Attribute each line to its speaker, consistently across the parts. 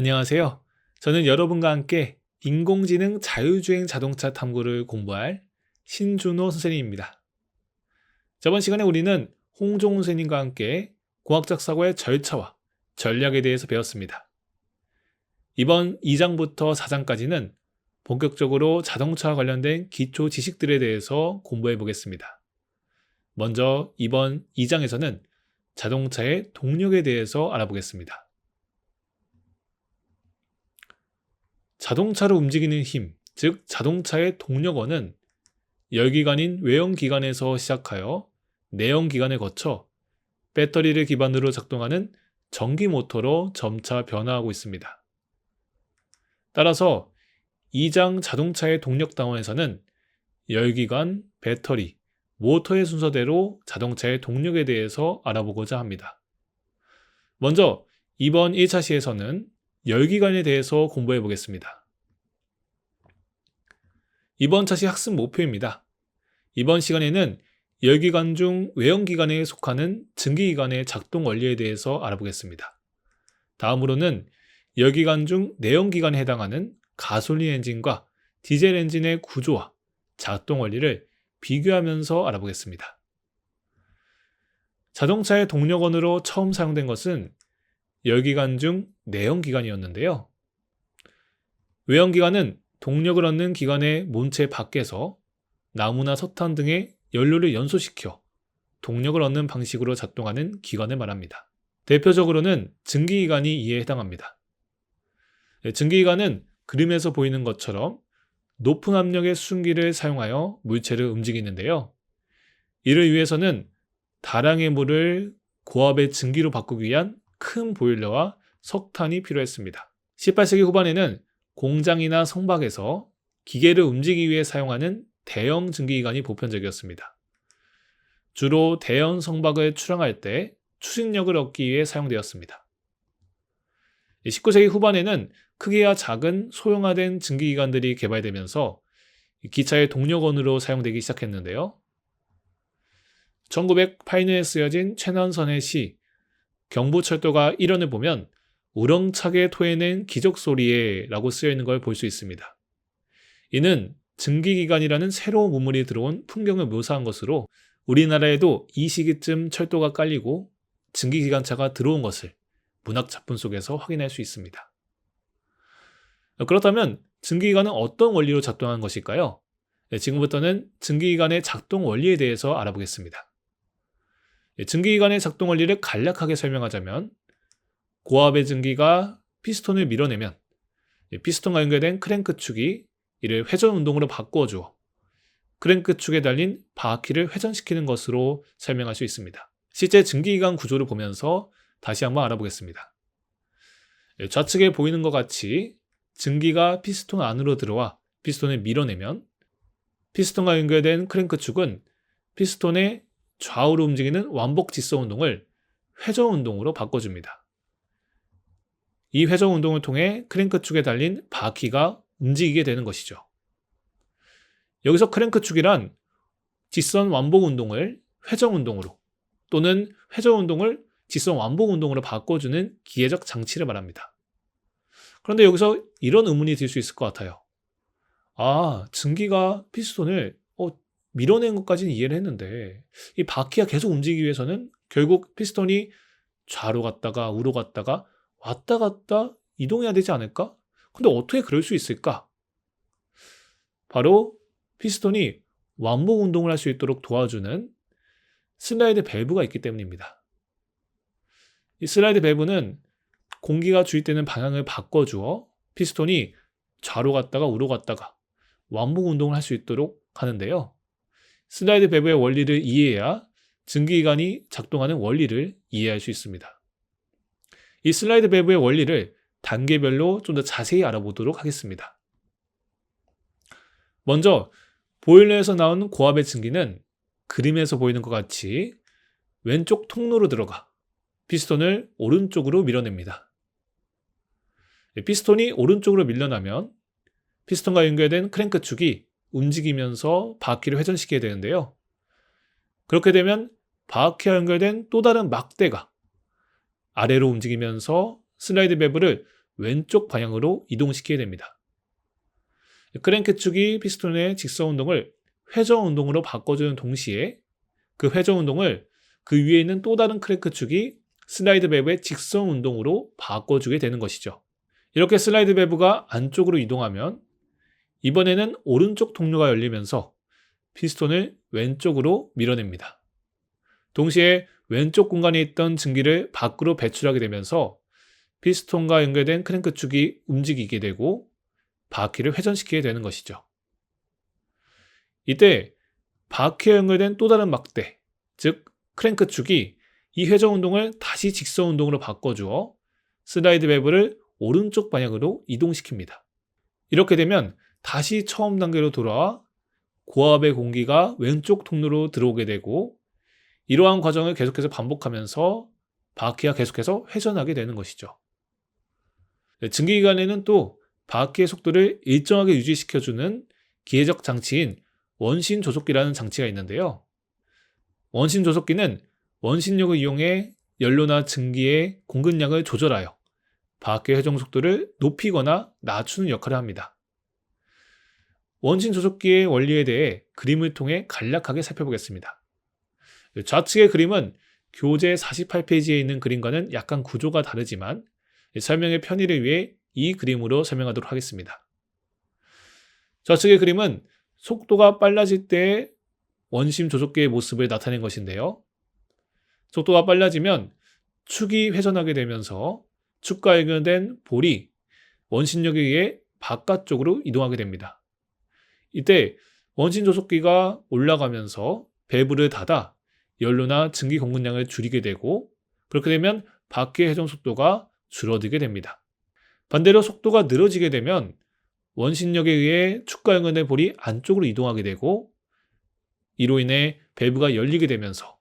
Speaker 1: 안녕하세요. 저는 여러분과 함께 인공지능 자율주행 자동차 탐구를 공부할 신준호 선생님입니다. 저번 시간에 우리는 홍종훈 선생님과 함께 공학적 사고의 절차와 전략에 대해서 배웠습니다. 이번 2장부터 4장까지는 본격적으로 자동차와 관련된 기초 지식들에 대해서 공부해 보겠습니다. 먼저 이번 2장에서는 자동차의 동력에 대해서 알아보겠습니다. 자동차를 움직이는 힘, 즉 자동차의 동력원은 열기관인 외연기관에서 시작하여 내연기관에 거쳐 배터리를 기반으로 작동하는 전기모터로 점차 변화하고 있습니다. 따라서 2장 자동차의 동력단원에서는 열기관, 배터리, 모터의 순서대로 자동차의 동력에 대해서 알아보고자 합니다. 먼저 이번 1차 시에서는 열기관에 대해서 공부해 보겠습니다. 이번 차시 학습 목표입니다. 이번 시간에는 열기관 중 외연기관에 속하는 증기기관의 작동 원리에 대해서 알아보겠습니다. 다음으로는 열기관 중 내연기관에 해당하는 가솔린 엔진과 디젤 엔진의 구조와 작동 원리를 비교하면서 알아보겠습니다. 자동차의 동력원으로 처음 사용된 것은 열기관 중 내연기관이었는데요. 외연기관은 동력을 얻는 기관의 본체 밖에서 나무나 석탄 등의 연료를 연소시켜 동력을 얻는 방식으로 작동하는 기관을 말합니다. 대표적으로는 증기기관이 이에 해당합니다. 증기기관은 그림에서 보이는 것처럼 높은 압력의 수증기를 사용하여 물체를 움직이는데요. 이를 위해서는 다량의 물을 고압의 증기로 바꾸기 위한 큰 보일러와 석탄이 필요했습니다. 18세기 후반에는 공장이나 성박에서 기계를 움직이기 위해 사용하는 대형 증기기관이 보편적이었습니다. 주로 대형 성박을 출항할 때 추진력을 얻기 위해 사용되었습니다. 19세기 후반에는 크기가 작은 소형화된 증기기관들이 개발되면서 기차의 동력원으로 사용되기 시작했는데요. 1908년에 쓰여진 최난선의 시 경부철도가 1원을 보면 우렁차게 토해낸 기적소리에 라고 쓰여있는 걸 볼 수 있습니다. 이는 증기기관이라는 새로운 문물이 들어온 풍경을 묘사한 것으로 우리나라에도 이 시기쯤 철도가 깔리고 증기기관차가 들어온 것을 문학 작품 속에서 확인할 수 있습니다. 그렇다면 증기기관은 어떤 원리로 작동하는 것일까요? 지금부터는 증기기관의 작동 원리에 대해서 알아보겠습니다. 증기기관의 작동 원리를 간략하게 설명하자면 고압의 증기가 피스톤을 밀어내면 피스톤과 연결된 크랭크 축이 이를 회전 운동으로 바꿔주어 크랭크 축에 달린 바퀴를 회전시키는 것으로 설명할 수 있습니다. 실제 증기기관 구조를 보면서 다시 한번 알아보겠습니다. 좌측에 보이는 것 같이 증기가 피스톤 안으로 들어와 피스톤을 밀어내면 피스톤과 연결된 크랭크 축은 피스톤의 좌우로 움직이는 완복 직선 운동을 회전 운동으로 바꿔줍니다. 이 회전 운동을 통해 크랭크 축에 달린 바퀴가 움직이게 되는 것이죠. 여기서 크랭크 축이란 직선 완복 운동을 회전 운동으로 또는 회전 운동을 직선 완복 운동으로 바꿔주는 기계적 장치를 말합니다. 그런데 여기서 이런 의문이 들 수 있을 것 같아요. 증기가 피스톤을 밀어낸 것까지는 이해를 했는데 이 바퀴가 계속 움직이기 위해서는 결국 피스톤이 좌로 갔다가 우로 갔다가 왔다 갔다 이동해야 되지 않을까? 근데 어떻게 그럴 수 있을까? 바로 피스톤이 완복 운동을 할 수 있도록 도와주는 슬라이드 밸브가 있기 때문입니다. 이 슬라이드 밸브는 공기가 주입되는 방향을 바꿔주어 피스톤이 좌로 갔다가 우로 갔다가 완복 운동을 할 수 있도록 하는데요. 슬라이드 밸브의 원리를 이해해야 증기기관이 작동하는 원리를 이해할 수 있습니다. 이 슬라이드 밸브의 원리를 단계별로 좀 더 자세히 알아보도록 하겠습니다. 먼저 보일러에서 나온 고압의 증기는 그림에서 보이는 것 같이 왼쪽 통로로 들어가 피스톤을 오른쪽으로 밀어냅니다. 피스톤이 오른쪽으로 밀려나면 피스톤과 연결된 크랭크 축이 움직이면서 바퀴를 회전시키게 되는데요. 그렇게 되면 바퀴와 연결된 또 다른 막대가 아래로 움직이면서 슬라이드 밸브를 왼쪽 방향으로 이동시키게 됩니다. 크랭크축이 피스톤의 직선 운동을 회전 운동으로 바꿔주는 동시에 그 회전 운동을 그 위에 있는 또 다른 크랭크축이 슬라이드 밸브의 직선 운동으로 바꿔주게 되는 것이죠. 이렇게 슬라이드 밸브가 안쪽으로 이동하면 이번에는 오른쪽 통로가 열리면서 피스톤을 왼쪽으로 밀어냅니다. 동시에 왼쪽 공간에 있던 증기를 밖으로 배출하게 되면서 피스톤과 연결된 크랭크축이 움직이게 되고 바퀴를 회전시키게 되는 것이죠. 이때 바퀴에 연결된 또 다른 막대, 즉 크랭크축이 이 회전 운동을 다시 직선 운동으로 바꿔주어 슬라이드 밸브를 오른쪽 방향으로 이동시킵니다. 이렇게 되면 다시 처음 단계로 돌아와 고압의 공기가 왼쪽 통로로 들어오게 되고 이러한 과정을 계속해서 반복하면서 바퀴가 계속해서 회전하게 되는 것이죠. 증기기관에는 또 바퀴의 속도를 일정하게 유지시켜주는 기계적 장치인 원심 조속기라는 장치가 있는데요. 원심 조속기는 원심력을 이용해 연료나 증기의 공급량을 조절하여 바퀴의 회전 속도를 높이거나 낮추는 역할을 합니다. 원심 조속기의 원리에 대해 그림을 통해 간략하게 살펴보겠습니다. 좌측의 그림은 교재 48페이지에 있는 그림과는 약간 구조가 다르지만 설명의 편의를 위해 이 그림으로 설명하도록 하겠습니다. 좌측의 그림은 속도가 빨라질 때의 원심 조속기의 모습을 나타낸 것인데요. 속도가 빨라지면 축이 회전하게 되면서 축과 연결된 볼이 원심력에 의해 바깥쪽으로 이동하게 됩니다. 이때 원심 조속기가 올라가면서 밸브를 닫아 연료나 증기 공급량을 줄이게 되고 그렇게 되면 바퀴의 회전 속도가 줄어들게 됩니다. 반대로 속도가 늘어지게 되면 원심력에 의해 축과 연결된 볼이 안쪽으로 이동하게 되고 이로 인해 밸브가 열리게 되면서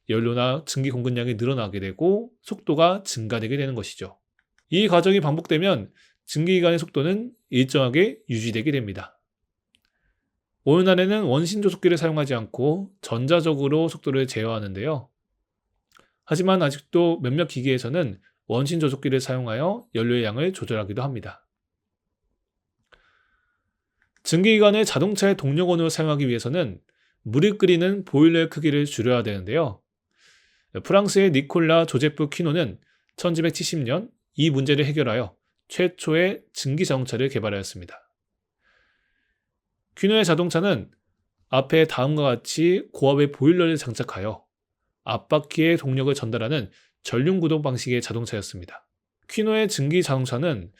Speaker 1: 연료나 증기 공급량이 늘어나게 되고 속도가 증가되게 되는 것이죠. 이 과정이 반복되면 증기기관의 속도는 일정하게 유지되게 됩니다. 오늘날에는 원심 조속기를 사용하지 않고 전자적으로 속도를 제어하는데요. 하지만 아직도 몇몇 기기에서는 원심 조속기를 사용하여 연료의 양을 조절하기도 합니다. 증기기관을 자동차의 동력원으로 사용하기 위해서는 물을 끓이는 보일러의 크기를 줄여야 되는데요. 프랑스의 니콜라 조제프 퀴노는 1770년 이 문제를 해결하여 최초의 증기자동차를 개발하였습니다. 퀴노의 자동차는 앞에 다음과 같이 고압의 보일러를 장착하여 앞바퀴에 동력을 전달하는 전륜구동 방식의 자동차였습니다. 퀴노의 증기자동차는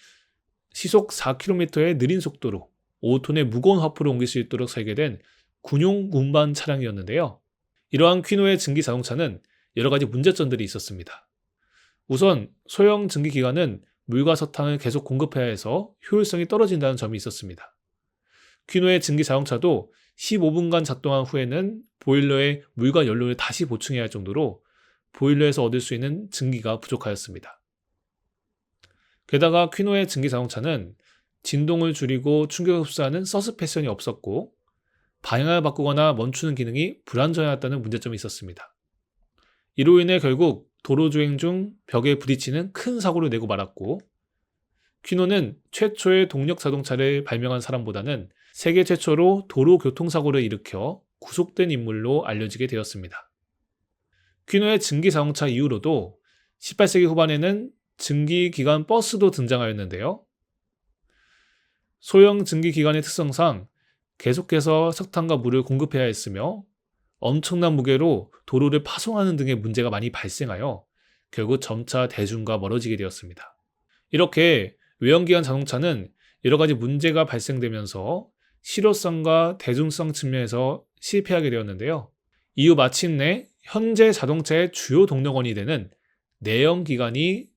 Speaker 1: 시속 4km의 느린 속도로 5톤의 무거운 화포를 옮길 수 있도록 설계된 군용 운반 차량이었는데요. 이러한 퀴노의 증기자동차는 여러 가지 문제점들이 있었습니다. 우선 소형 증기기관은 물과 석탄을 계속 공급해야 해서 효율성이 떨어진다는 점이 있었습니다. 퀴노의 증기자동차도 15분간 작동한 후에는 보일러에 물과 연료를 다시 보충해야 할 정도로 보일러에서 얻을 수 있는 증기가 부족하였습니다. 게다가 퀴노의 증기자동차는 진동을 줄이고 충격을 흡수하는 서스펜션이 없었고 방향을 바꾸거나 멈추는 기능이 불완전하였다는 문제점이 있었습니다. 이로 인해 결국 도로 주행 중 벽에 부딪히는 큰 사고를 내고 말았고 퀴노는 최초의 동력 자동차를 발명한 사람보다는 세계 최초로 도로 교통사고를 일으켜 구속된 인물로 알려지게 되었습니다. 퀴노의 증기자동차 이후로도 18세기 후반에는 증기기관 버스도 등장하였는데요. 소형 증기기관의 특성상 계속해서 석탄과 물을 공급해야 했으며 엄청난 무게로 도로를 파송하는 등의 문제가 많이 발생하여 결국 점차 대중과 멀어지게 되었습니다. 이렇게 외형기관 자동차는 여러 가지 문제가 발생되면서 실효성과 대중성 측면에서 실패하게 되었는데요. 이후 마침내 현재 자동차의 주요 동력원이 되는 내연기관이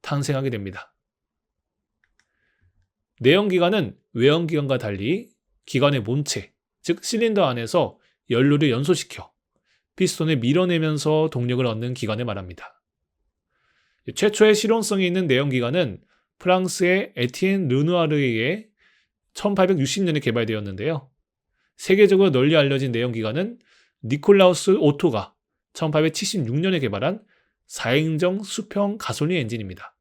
Speaker 1: 탄생하게 됩니다. 내연기관은 외연기관과 달리 기관의 본체, 즉 실린더 안에서 연료를 연소시켜 피스톤을 밀어내면서 동력을 얻는 기관을 말합니다. 최초의 실용성이 있는 내연기관은 프랑스의 에티엔 르누아르에 의해 1860년에 개발되었는데요. 세계적으로 널리 알려진 내연기관은 니콜라우스 오토가 1876년에 개발한 4행정 수평 가솔린 엔진입니다.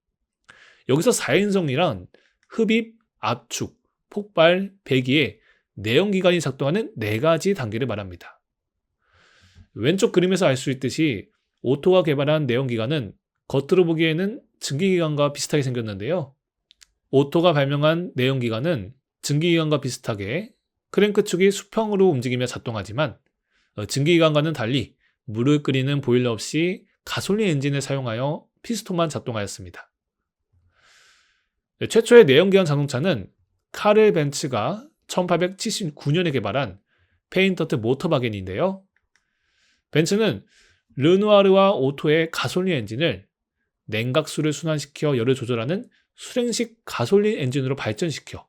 Speaker 1: 여기서 4인승이란 흡입, 압축, 폭발, 배기에 내연기관이 작동하는 4가지 단계를 말합니다. 왼쪽 그림에서 알 수 있듯이 오토가 개발한 내연기관은 겉으로 보기에는 증기기관과 비슷하게 생겼는데요. 오토가 발명한 내연기관은 증기기관과 비슷하게 크랭크 축이 수평으로 움직이며 작동하지만 증기기관과는 달리 물을 끓이는 보일러 없이 가솔린 엔진을 사용하여 피스톤만 작동하였습니다. 최초의 내연기관 자동차는 카를 벤츠가 1879년에 개발한 페인턴트 모터바겐인데요. 벤츠는 르누아르와 오토의 가솔린 엔진을 냉각수를 순환시켜 열을 조절하는 수랭식 가솔린 엔진으로 발전시켜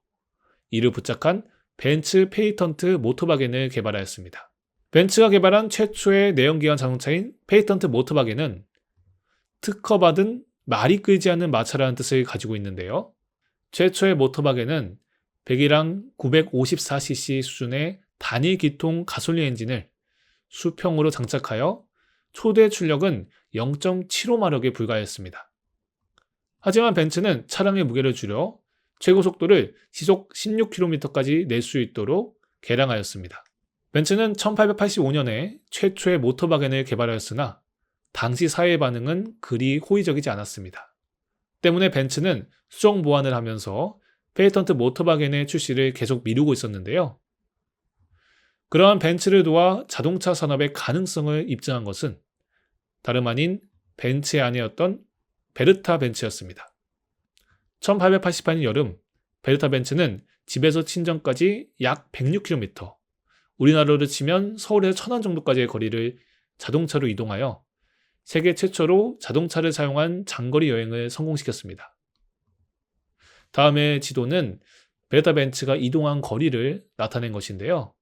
Speaker 1: 이를 부착한 벤츠 페이턴트 모터바겐을 개발하였습니다. 벤츠가 개발한 최초의 내연기관 자동차인 페이턴트 모터바겐은 특허받은 말이 끌지 않는 마차라는 뜻을 가지고 있는데요. 최초의 모터바겐은 100이랑 954cc 수준의 단일 기통 가솔린 엔진을 수평으로 장착하여 초대 출력은 0.75마력에 불과했습니다. 하지만 벤츠는 차량의 무게를 줄여 최고 속도를 시속 16km까지 낼 수 있도록 개량하였습니다. 벤츠는 1885년에 최초의 모터바겐을 개발하였으나 당시 사회 반응은 그리 호의적이지 않았습니다. 때문에 벤츠는 수정 보완을 하면서 페이턴트 모터바겐의 출시를 계속 미루고 있었는데요. 그러한 벤츠를 도와 자동차 산업의 가능성을 입증한 것은 다름 아닌 벤츠의 아내였던 베르타 벤츠였습니다. 1888년 여름 베르타 벤츠는 집에서 친정까지 약 106km, 우리나라로 치면 서울에서 천안 정도까지의 거리를 자동차로 이동하여 세계 최초로 자동차를 사용한 장거리 여행을 성공시켰습니다. 다음의 지도는 베르타 벤츠가 이동한 거리를 나타낸 것인데요.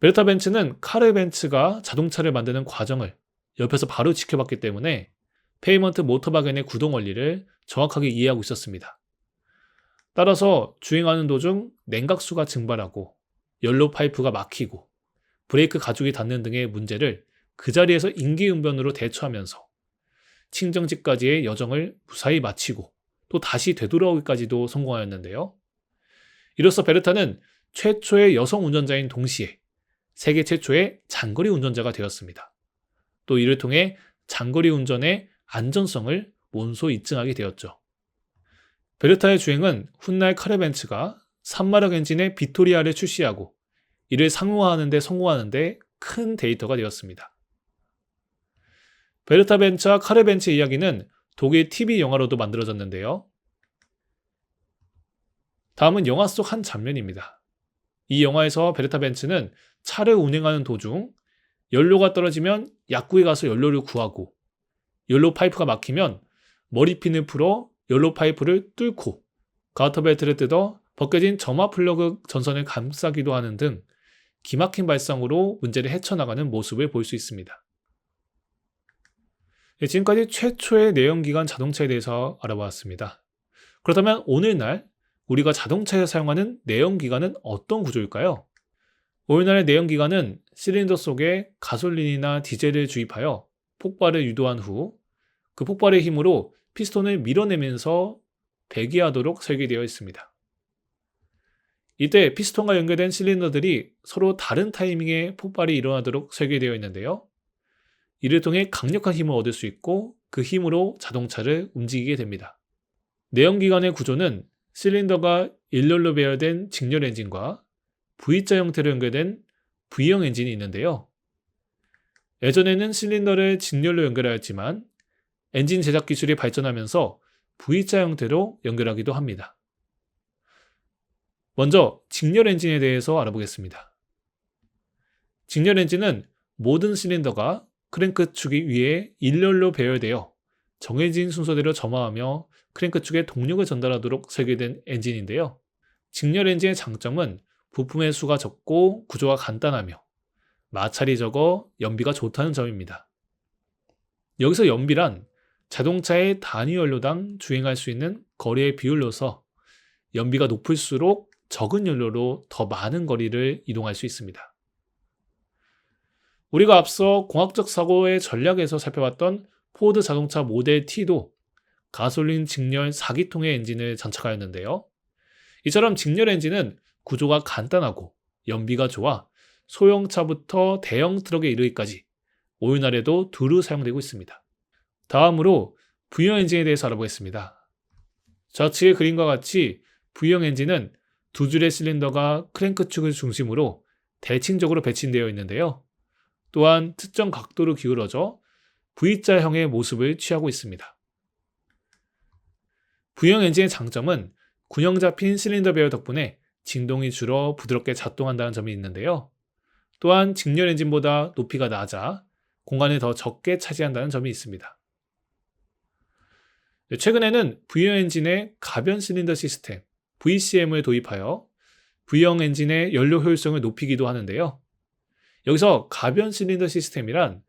Speaker 1: 베르타 벤츠는 카르 벤츠가 자동차를 만드는 과정을 옆에서 바로 지켜봤기 때문에 페이먼트 모터바겐의 구동 원리를 정확하게 이해하고 있었습니다. 따라서 주행하는 도중 냉각수가 증발하고 연료 파이프가 막히고 브레이크 가죽이 닿는 등의 문제를 그 자리에서 임기응변으로 대처하면서 친정집까지의 여정을 무사히 마치고 또 다시 되돌아오기까지도 성공하였는데요. 이로써 베르타는 최초의 여성 운전자인 동시에 세계 최초의 장거리 운전자가 되었습니다. 또 이를 통해 장거리 운전의 안전성을 몸소 입증하게 되었죠. 베르타의 주행은 훗날 카르 벤츠가 3마력 엔진의 비토리아를 출시하고 이를 상용화하는 데 성공하는 데 큰 데이터가 되었습니다. 베르타 벤츠와 카르 벤츠의 이야기는 독일 TV 영화로도 만들어졌는데요. 다음은 영화 속 한 장면입니다. 이 영화에서 베르타 벤츠는 차를 운행하는 도중 연료가 떨어지면 약국에 가서 연료를 구하고 연료 파이프가 막히면 머리핀을 풀어 연료 파이프를 뚫고 가우터벨트를 뜯어 벗겨진 점화 플러그 전선을 감싸기도 하는 등 기막힌 발상으로 문제를 헤쳐나가는 모습을 볼 수 있습니다. 지금까지 최초의 내연기관 자동차에 대해서 알아보았습니다. 그렇다면 오늘날 우리가 자동차에 사용하는 내연기관은 어떤 구조일까요? 오늘날의 내연기관은 실린더 속에 가솔린이나 디젤을 주입하여 폭발을 유도한 후 그 폭발의 힘으로 피스톤을 밀어내면서 배기하도록 설계되어 있습니다. 이때 피스톤과 연결된 실린더들이 서로 다른 타이밍에 폭발이 일어나도록 설계되어 있는데요. 이를 통해 강력한 힘을 얻을 수 있고 그 힘으로 자동차를 움직이게 됩니다. 내연기관의 구조는 실린더가 일렬로 배열된 직렬 엔진과 V자 형태로 연결된 V형 엔진이 있는데요. 예전에는 실린더를 직렬로 연결하였지만 엔진 제작 기술이 발전하면서 V자 형태로 연결하기도 합니다. 먼저 직렬 엔진에 대해서 알아보겠습니다. 직렬 엔진은 모든 실린더가 크랭크 축이 위에 일렬로 배열되어 정해진 순서대로 점화하며 크랭크 축에 동력을 전달하도록 설계된 엔진인데요. 직렬 엔진의 장점은 부품의 수가 적고 구조가 간단하며 마찰이 적어 연비가 좋다는 점입니다. 여기서 연비란 자동차의 단위 연료당 주행할 수 있는 거리의 비율로서 연비가 높을수록 적은 연료로 더 많은 거리를 이동할 수 있습니다. 우리가 앞서 공학적 사고의 전략에서 살펴봤던 포드 자동차 모델 T도 가솔린 직렬 4기통의 엔진을 장착하였는데요. 이처럼 직렬 엔진은 구조가 간단하고 연비가 좋아 소형차부터 대형 트럭에 이르기까지 오늘날에도 두루 사용되고 있습니다. 다음으로 V형 엔진에 대해서 알아보겠습니다. 좌측의 그림과 같이 V형 엔진은 두 줄의 실린더가 크랭크축을 중심으로 대칭적으로 배치되어 있는데요. 또한 특정 각도로 기울어져 V자형의 모습을 취하고 있습니다. V형 엔진의 장점은 균형 잡힌 실린더 배열 덕분에 진동이 줄어 부드럽게 작동한다는 점이 있는데요. 또한 직렬 엔진보다 높이가 낮아 공간을 더 적게 차지한다는 점이 있습니다. 최근에는 V형 엔진에 가변 실린더 시스템 VCM을 도입하여 V형 엔진의 연료 효율성을 높이기도 하는데요. 여기서 가변 실린더 시스템이란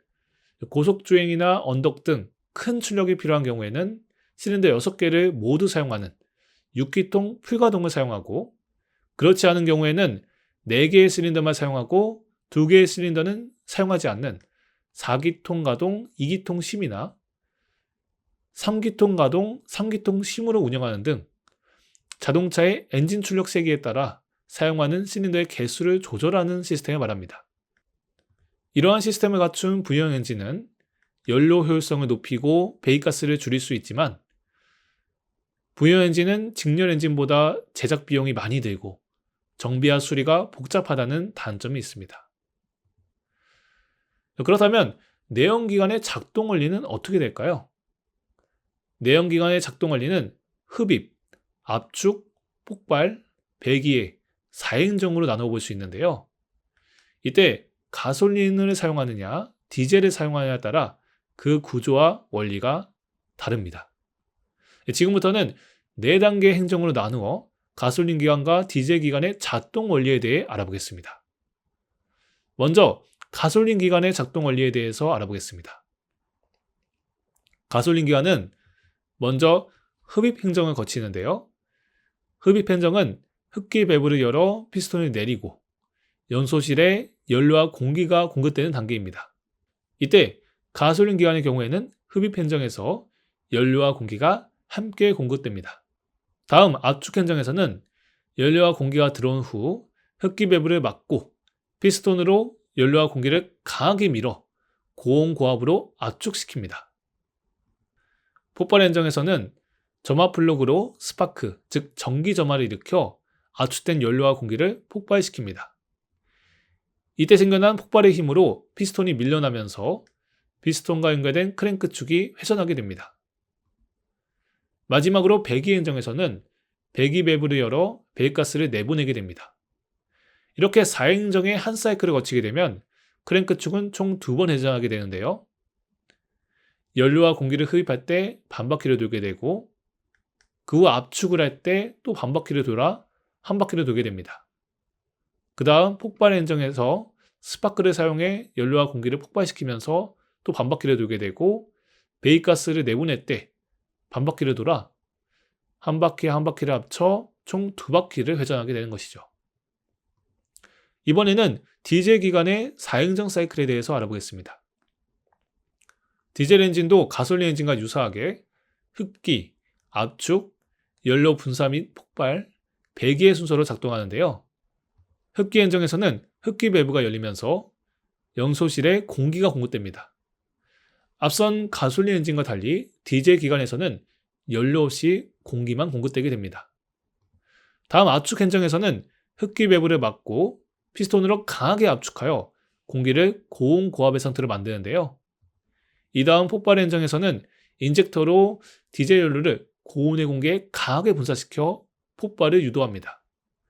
Speaker 1: 고속주행이나 언덕 등 큰 출력이 필요한 경우에는 실린더 6개를 모두 사용하는 6기통 풀가동을 사용하고, 그렇지 않은 경우에는 4개의 실린더만 사용하고 2개의 실린더는 사용하지 않는 4기통 가동 2기통 심이나 3기통 가동 3기통 심으로 운영하는 등 자동차의 엔진 출력 세기에 따라 사용하는 실린더의 개수를 조절하는 시스템을 말합니다. 이러한 시스템을 갖춘 V형 엔진은 연료 효율성을 높이고 배기가스를 줄일 수 있지만, V형 엔진은 직렬 엔진보다 제작 비용이 많이 들고 정비와 수리가 복잡하다는 단점이 있습니다. 그렇다면 내연기관의 작동 원리는 어떻게 될까요? 내연기관의 작동 원리는 흡입, 압축, 폭발, 배기의 4행정으로 나눠볼 수 있는데요. 이때 가솔린을 사용하느냐, 디젤을 사용하느냐에 따라 그 구조와 원리가 다릅니다. 지금부터는 4단계 행정으로 나누어 가솔린 기관과 디젤 기관의 작동 원리에 대해 알아보겠습니다. 먼저 가솔린 기관의 작동 원리에 대해서 알아보겠습니다. 가솔린 기관은 먼저 흡입 행정을 거치는데요. 흡입 행정은 흡기 밸브를 열어 피스톤을 내리고 연소실에 연료와 공기가 공급되는 단계입니다. 이때 가솔린 기관의 경우에는 흡입 행정에서 연료와 공기가 함께 공급됩니다. 다음 압축 행정에서는 연료와 공기가 들어온 후 흡기 밸브를 막고 피스톤으로 연료와 공기를 강하게 밀어 고온고압으로 압축시킵니다. 폭발 행정에서는 점화 플러그로 스파크, 즉 전기 점화를 일으켜 압축된 연료와 공기를 폭발시킵니다. 이때 생겨난 폭발의 힘으로 피스톤이 밀려나면서 피스톤과 연결된 크랭크축이 회전하게 됩니다. 마지막으로 배기 행정에서는 배기 밸브를 열어 배기가스를 내보내게 됩니다. 이렇게 4행정의 한 사이클을 거치게 되면 크랭크축은 총 2번 회전하게 되는데요. 연료와 공기를 흡입할 때 반바퀴를 돌게 되고, 그 후 압축을 할 때 또 반바퀴를 돌아 한 바퀴를 돌게 됩니다. 그 다음 폭발 행정에서 스파크를 사용해 연료와 공기를 폭발시키면서 또 반바퀴를 돌게 되고, 배기가스를 내보낼 때 반바퀴를 돌아 한 바퀴와 한 바퀴를 합쳐 총 2바퀴를 회전하게 되는 것이죠. 이번에는 디젤 기관의 4행정 사이클에 대해서 알아보겠습니다. 디젤 엔진도 가솔린 엔진과 유사하게 흡기, 압축, 연료 분사 및 폭발, 배기의 순서로 작동하는데요. 흡기 행정에서는 흡기 밸브가 열리면서 연소실에 공기가 공급됩니다. 앞선 가솔린 엔진과 달리 디젤 기관에서는 연료 없이 공기만 공급되게 됩니다. 다음 압축 행정에서는 흡기 밸브를 막고 피스톤으로 강하게 압축하여 공기를 고온 고압의 상태로 만드는데요. 이 다음 폭발 행정에서는 인젝터로 디젤 연료를 고온의 공기에 강하게 분사시켜 폭발을 유도합니다.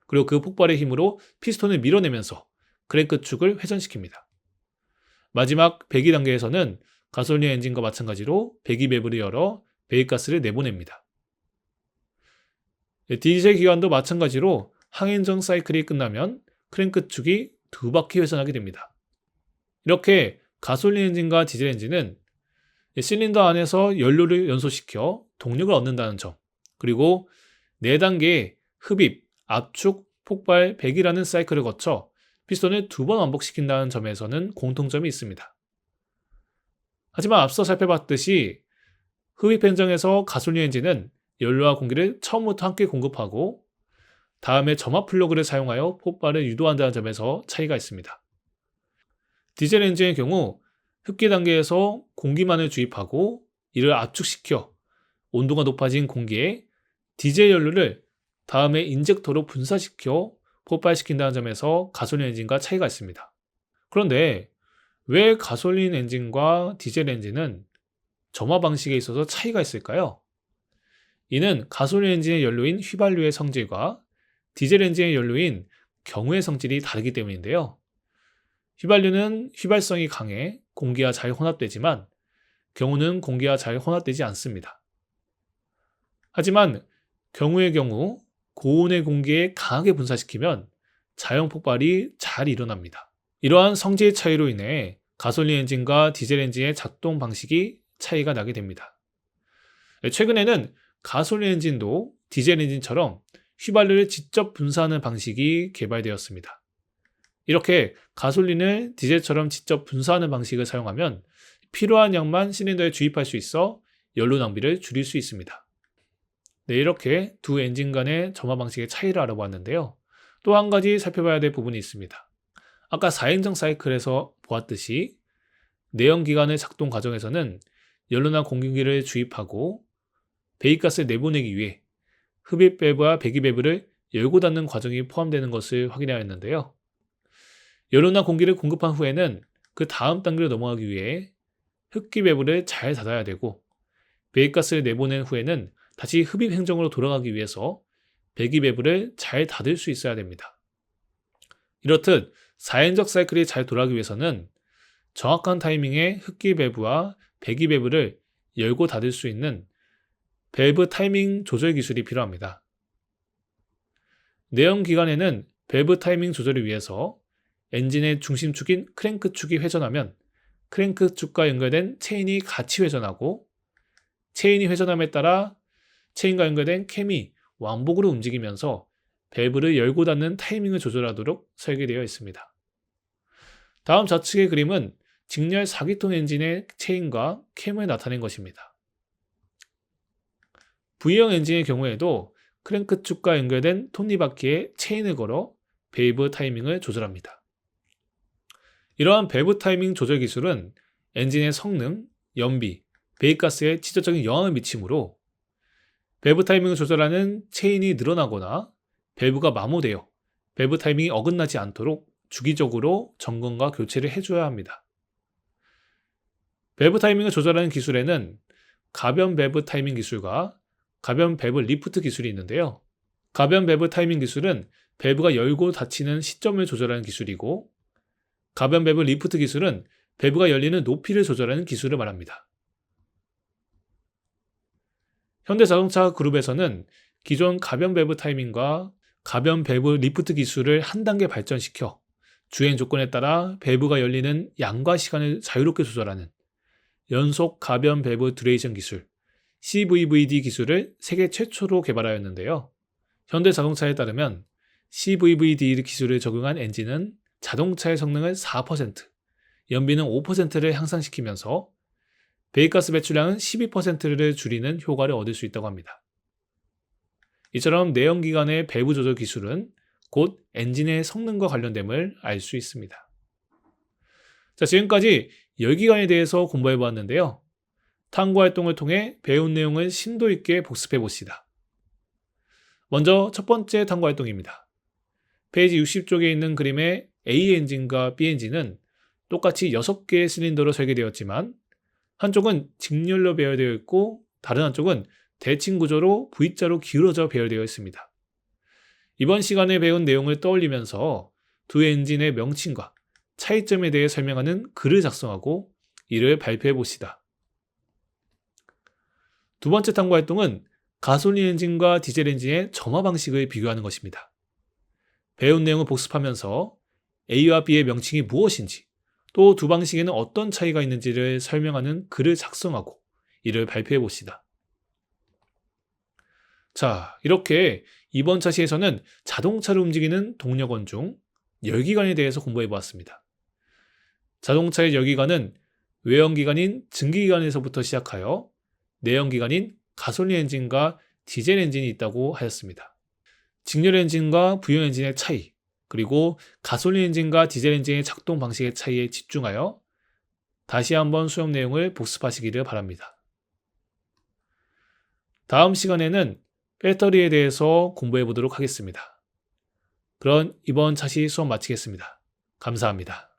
Speaker 1: 그리고 그 폭발의 힘으로 피스톤을 밀어내면서 크랭크축을 회전시킵니다. 마지막 배기 단계에서는 가솔린 엔진과 마찬가지로 배기 밸브를 열어 배기가스를 내보냅니다. 디젤 기관도 마찬가지로 항행정 사이클이 끝나면 크랭크축이 2바퀴 회전하게 됩니다. 이렇게 가솔린 엔진과 디젤 엔진은 실린더 안에서 연료를 연소시켜 동력을 얻는다는 점, 그리고 4단계의 흡입, 압축, 폭발, 배기라는 사이클을 거쳐 피스톤을 2번 왕복시킨다는 점에서는 공통점이 있습니다. 하지만 앞서 살펴봤듯이 흡입 행정에서 가솔린 엔진은 연료와 공기를 처음부터 함께 공급하고 다음에 점화 플러그를 사용하여 폭발을 유도한다는 점에서 차이가 있습니다. 디젤 엔진의 경우 흡기 단계에서 공기만을 주입하고 이를 압축시켜 온도가 높아진 공기에 디젤 연료를 다음에 인젝터로 분사시켜 폭발시킨다는 점에서 가솔린 엔진과 차이가 있습니다. 그런데 왜 가솔린 엔진과 디젤 엔진은 점화 방식에 있어서 차이가 있을까요? 이는 가솔린 엔진의 연료인 휘발유의 성질과 디젤 엔진의 연료인 경유의 성질이 다르기 때문인데요. 휘발유는 휘발성이 강해 공기와 잘 혼합되지만 경유는 공기와 잘 혼합되지 않습니다. 하지만 경유의 경우 고온의 공기에 강하게 분사시키면 자연 폭발이 잘 일어납니다. 이러한 성질 차이로 인해 가솔린 엔진과 디젤 엔진의 작동 방식이 차이가 나게 됩니다. 최근에는 가솔린 엔진도 디젤 엔진처럼 휘발유를 직접 분사하는 방식이 개발되었습니다. 이렇게 가솔린을 디젤처럼 직접 분사하는 방식을 사용하면 필요한 양만 실린더에 주입할 수 있어 연료 낭비를 줄일 수 있습니다. 네, 이렇게 두 엔진 간의 점화 방식의 차이를 알아보았는데요. 또 한 가지 살펴봐야 될 부분이 있습니다. 아까 4행정 사이클에서 보았듯이 내연기관의 작동 과정에서는 연료나 공기를 주입하고 배기가스를 내보내기 위해 흡입 밸브와 배기 밸브를 열고 닫는 과정이 포함되는 것을 확인하였는데요. 연료나 공기를 공급한 후에는 그 다음 단계로 넘어가기 위해 흡기 밸브를 잘 닫아야 되고 배기가스를 내보낸 후에는 다시 흡입 행정으로 돌아가기 위해서 배기 밸브를 잘 닫을 수 있어야 됩니다. 이렇듯 4행적 사이클이 잘 돌아가기 위해서는 정확한 타이밍에 흡기 밸브와 배기 밸브를 열고 닫을 수 있는 밸브 타이밍 조절 기술이 필요합니다. 내연기관에는 밸브 타이밍 조절을 위해서 엔진의 중심축인 크랭크축이 회전하면 크랭크축과 연결된 체인이 같이 회전하고 체인이 회전함에 따라 체인과 연결된 캠이 왕복으로 움직이면서 밸브를 열고 닫는 타이밍을 조절하도록 설계되어 있습니다. 다음 좌측의 그림은 직렬 4기통 엔진의 체인과 캠을 나타낸 것입니다. V형 엔진의 경우에도 크랭크축과 연결된 톱니바퀴에 체인을 걸어 밸브 타이밍을 조절합니다. 이러한 밸브 타이밍 조절 기술은 엔진의 성능, 연비, 배기가스에 직접적인 영향을 미치므로 밸브 타이밍을 조절하는 체인이 늘어나거나 밸브가 마모되어 밸브 타이밍이 어긋나지 않도록 주기적으로 점검과 교체를 해줘야 합니다. 밸브 타이밍을 조절하는 기술에는 가변 밸브 타이밍 기술과 가변 밸브 리프트 기술이 있는데요. 가변 밸브 타이밍 기술은 밸브가 열고 닫히는 시점을 조절하는 기술이고 가변 밸브 리프트 기술은 밸브가 열리는 높이를 조절하는 기술을 말합니다. 현대자동차 그룹에서는 기존 가변 밸브 타이밍과 가변 밸브 리프트 기술을 한 단계 발전시켜 주행 조건에 따라 밸브가 열리는 양과 시간을 자유롭게 조절하는 연속 가변 밸브 듀레이션 기술 CVVD 기술을 세계 최초로 개발하였는데요. 현대자동차에 따르면 CVVD 기술을 적용한 엔진은 자동차의 성능을 4%, 연비는 5%를 향상시키면서 배기가스 배출량은 12%를 줄이는 효과를 얻을 수 있다고 합니다. 이처럼 내연기관의 밸브 조절 기술은 곧 엔진의 성능과 관련됨을 알 수 있습니다. 자, 지금까지 열기관에 대해서 공부해 보았는데요. 탐구 활동을 통해 배운 내용을 심도 있게 복습해 봅시다. 먼저 첫 번째 탐구 활동입니다. 페이지 60쪽에 있는 그림의 A 엔진과 B 엔진은 똑같이 6개의 실린더로 설계되었지만 한쪽은 직렬로 배열되어 있고 다른 한쪽은 대칭 구조로 V자로 기울어져 배열되어 있습니다. 이번 시간에 배운 내용을 떠올리면서 두 엔진의 명칭과 차이점에 대해 설명하는 글을 작성하고 이를 발표해 봅시다. 두 번째 탐구 활동은 가솔린 엔진과 디젤 엔진의 점화 방식을 비교하는 것입니다. 배운 내용을 복습하면서 A와 B의 명칭이 무엇인지 또 두 방식에는 어떤 차이가 있는지를 설명하는 글을 작성하고 이를 발표해 봅시다. 자, 이렇게 이번 차시에서는 자동차를 움직이는 동력원 중 열기관에 대해서 공부해 보았습니다. 자동차의 열기관은 외연기관인 증기기관에서부터 시작하여 내연기관인 가솔린 엔진과 디젤 엔진이 있다고 하였습니다. 직렬 엔진과 부연 엔진의 차이, 그리고 가솔린 엔진과 디젤 엔진의 작동 방식의 차이에 집중하여 다시 한번 수업 내용을 복습하시기를 바랍니다. 다음 시간에는 배터리에 대해서 공부해 보도록 하겠습니다. 그럼 이번 차시 수업 마치겠습니다. 감사합니다.